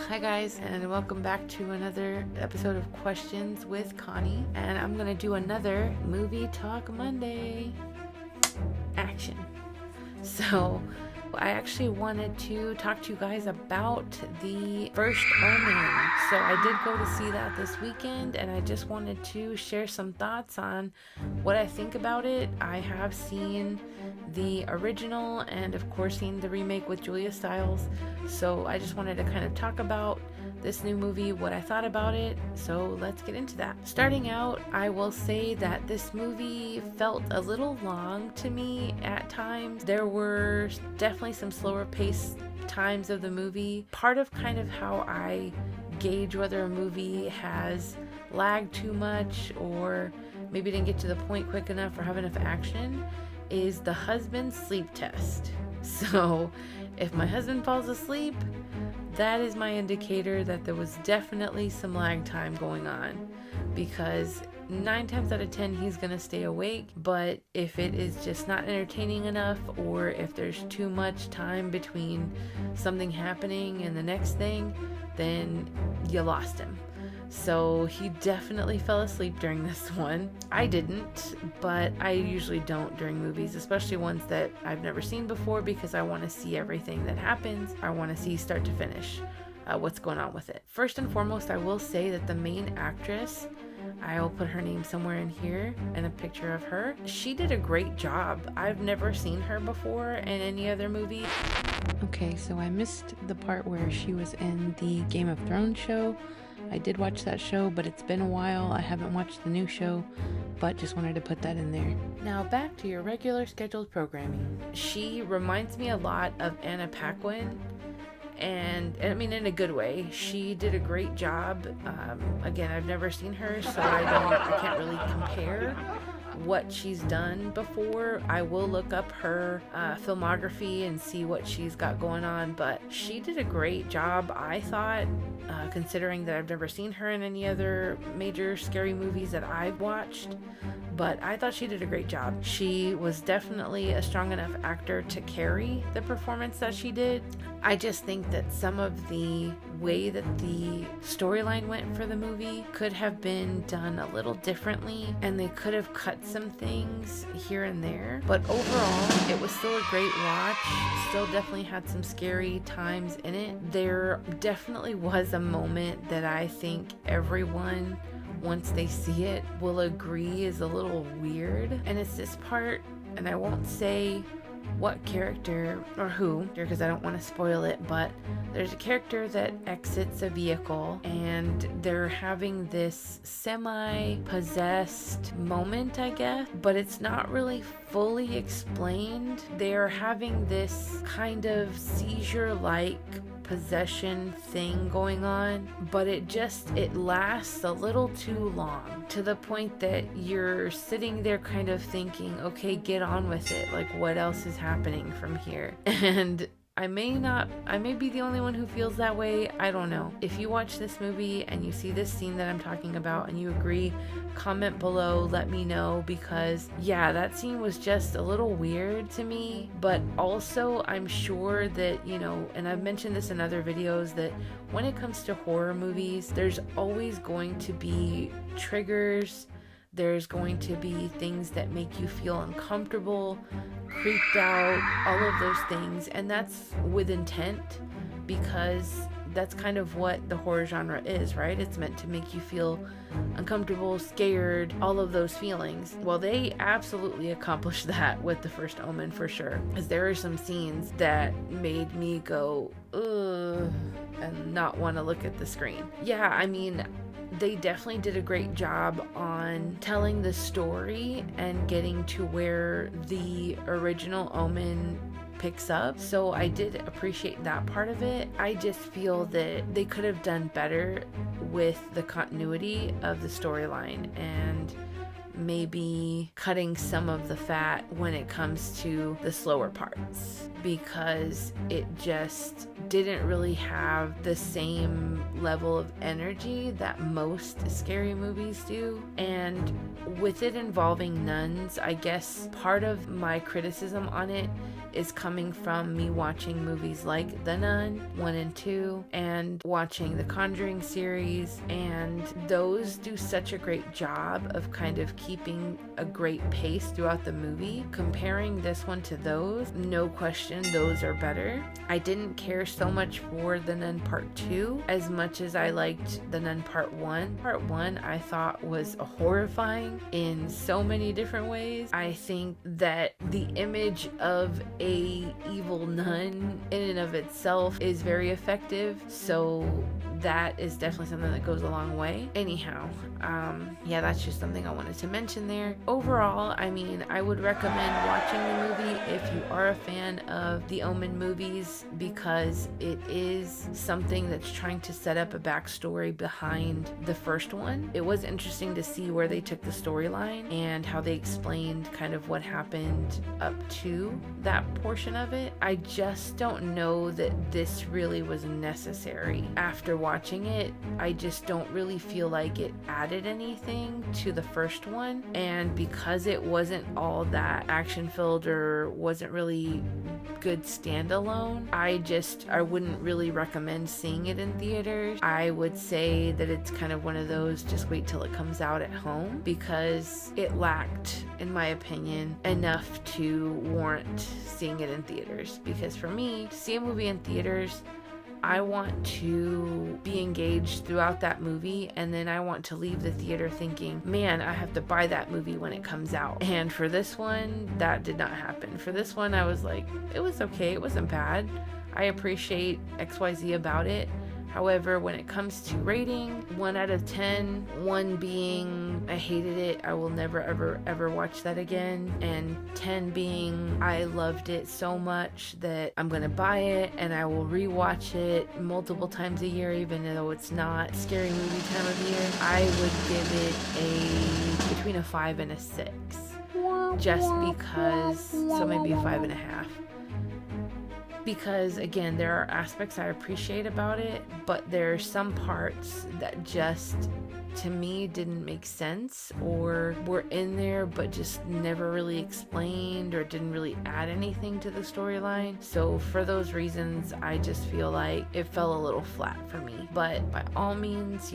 Hi guys, and welcome back to another episode of Questions with Connie. And I'm gonna do another Movie Talk Monday. Action. So, I actually wanted to talk to you guys about the First Omen. So I did go to see that this weekend, and I just wanted to share some thoughts on what I think about it. I have seen the original and of course seen the remake with Julia Stiles, so I just wanted to kind of talk about this new movie, what I thought about it. So let's get into that. Starting out, I will say that this movie felt a little long to me at times. There were definitely some slower paced times of the movie. Part of kind of how I gauge whether a movie has lagged too much or maybe didn't get to the point quick enough or have enough action is the husband sleep test. So if my husband falls asleep, that is my indicator that there was definitely some lag time going on, because 9 times out of 10 he's gonna stay awake. But if it is just not entertaining enough, or if there's too much time between something happening and the next thing, then you lost him. So he definitely fell asleep during this one. I didn't, but I usually don't during movies, especially ones that I've never seen before, because I want to see everything that happens. I want to see start to finish what's going on with it. First and foremost, I will say that the main actress, I'll put her name somewhere in here and a picture of her. She did a great job. I've never seen her before in any other movie. Okay, so I missed the part where she was in the Game of Thrones show. I did watch that show, but it's been a while. I haven't watched the new show, but just wanted to put that in there. Now back to your regular scheduled programming. She reminds me a lot of Anna Paquin, and I mean in a good way. She did a great job. Again, I've never seen her, so I can't really compare what she's done before. I will look up her filmography and see what she's got going on, but she did a great job, I thought, considering that I've never seen her in any other major scary movies that I've watched. But I thought she did a great job. She was definitely a strong enough actor to carry the performance that she did. I just think that some of the way that the storyline went for the movie could have been done a little differently, and they could have cut some things here and there. But overall, it was still a great watch. Still definitely had some scary times in it. There definitely was a moment that I think everyone, once they see it, will agree is a little weird. And it's this part, and I won't say what character or who, because I don't want to spoil it, but there's a character that exits a vehicle and they're having this semi-possessed moment, I guess, but it's not really fully explained. They're having this kind of seizure-like possession thing going on, but it lasts a little too long, to the point that you're sitting there kind of thinking, okay, get on with it, like what else is happening from here? And I may be the only one who feels that way. I don't know. If you watch this movie and you see this scene that I'm talking about and you agree, comment below, let me know, because yeah, that scene was just a little weird to me. But also, I'm sure that, and I've mentioned this in other videos, that when it comes to horror movies, there's always going to be triggers. There's going to be things that make you feel uncomfortable, creeped out, all of those things. And that's with intent, because that's kind of what the horror genre is, right? It's meant to make you feel uncomfortable, scared, all of those feelings. Well, they absolutely accomplished that with the First Omen, for sure. Because there are some scenes that made me go, ugh, and not want to look at the screen. Yeah, I mean, they definitely did a great job on telling the story and getting to where the original Omen picks up. So I did appreciate that part of it. I just feel that they could have done better with the continuity of the storyline and maybe cutting some of the fat when it comes to the slower parts, because it just didn't really have the same level of energy that most scary movies do. And with it involving nuns, I guess part of my criticism on it is coming from me watching movies like The Nun 1 and 2 and watching the Conjuring series, and those do such a great job of kind of keeping a great pace throughout the movie. Comparing this one to those, no question those are better. I didn't care so much for The Nun Part 2 as much as I liked The Nun Part 1. Part 1 I thought was horrifying in so many different ways. I think that the image of a evil nun in and of itself is very effective, so that is definitely something that goes a long way. Anyhow, yeah, that's just something I wanted to mention there. Overall, I mean, I would recommend watching the movie if you are a fan of the Omen movies, because it is something that's trying to set up a backstory behind the first one. It was interesting to see where they took the storyline and how they explained kind of what happened up to that portion of it. I just don't know that this really was necessary. After watching it, I just don't really feel like it added anything to the first one, and because it wasn't all that action filled or wasn't really good standalone, I wouldn't really recommend seeing it in theaters. I would say that it's kind of one of those, just wait till it comes out at home, because it lacked, in my opinion, enough to warrant seeing it in theaters. Because for me, to see a movie in theaters, I want to be engaged throughout that movie, and then I want to leave the theater thinking, man, I have to buy that movie when it comes out. And for this one, that did not happen. For this one, I was like, it was okay, it wasn't bad. I appreciate XYZ about it. However, when it comes to rating, 1 out of 10, 1 being I hated it, I will never ever watch that again, and 10 being I loved it so much that I'm gonna buy it and I will rewatch it multiple times a year, even though it's not scary movie time of year, I would give it between a 5 and a 6. Just because, so maybe a 5.5. Because again, there are aspects I appreciate about it, but there are some parts that just, to me, didn't make sense, or were in there but just never really explained or didn't really add anything to the storyline. So for those reasons, I just feel like it fell a little flat for me. But by all means,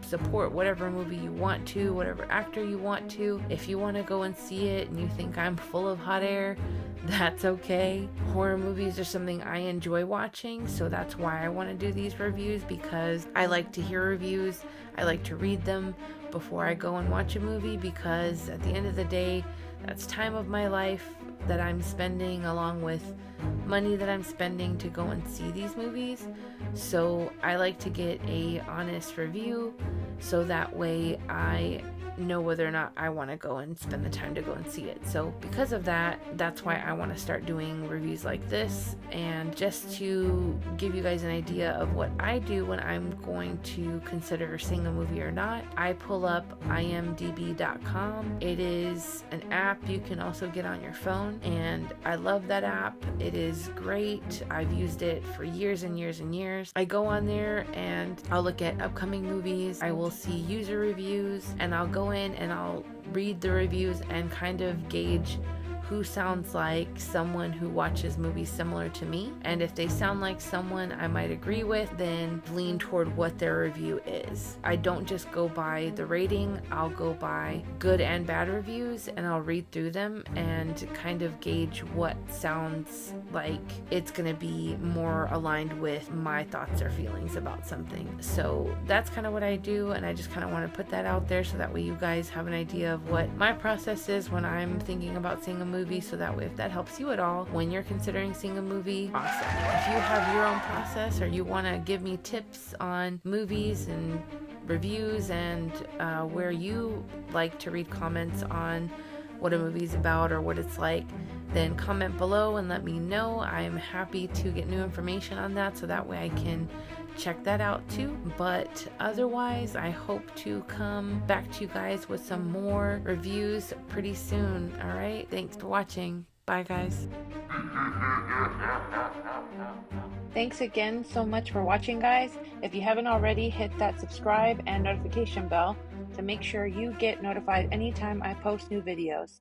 support whatever movie you want to, whatever actor you want to. If you want to go and see it and you think I'm full of hot air, that's okay. Horror movies are something I enjoy watching, so that's why I want to do these reviews, because I like to hear reviews. I like to read them before I go and watch a movie, because at the end of the day, that's time of my life that I'm spending, along with money that I'm spending to go and see these movies. So I like to get a honest review, so that way I know whether or not I want to go and spend the time to go and see it. So because of that, that's why I want to start doing reviews like this. And just to give you guys an idea of what I do when I'm going to consider seeing a movie or not, I pull up imdb.com. It is an app you can also get on your phone, and I love that app. It is great. I've used it for years and years and years. I go on there and I'll look at upcoming movies. I will see user reviews, and I'll go in and I'll read the reviews and kind of gauge who sounds like someone who watches movies similar to me. And if they sound like someone I might agree with, then lean toward what their review is. I don't just go by the rating, I'll go by good and bad reviews, and I'll read through them and kind of gauge what sounds like it's gonna be more aligned with my thoughts or feelings about something. So that's kind of what I do, and I just kind of want to put that out there so that way you guys have an idea of what my process is when I'm thinking about seeing a movie, so that way if that helps you at all when you're considering seeing a movie, awesome. If you have your own process, or you want to give me tips on movies and reviews, and where you like to read comments on what a movie's about or what it's like, then comment below and let me know. I'm happy to get new information on that, so that way I can check that out too. But otherwise, I hope to come back to you guys with some more reviews pretty soon. All right, thanks for watching. Bye, guys. Thanks again so much for watching, guys. If you haven't already, hit that subscribe and notification bell to make sure you get notified anytime I post new videos.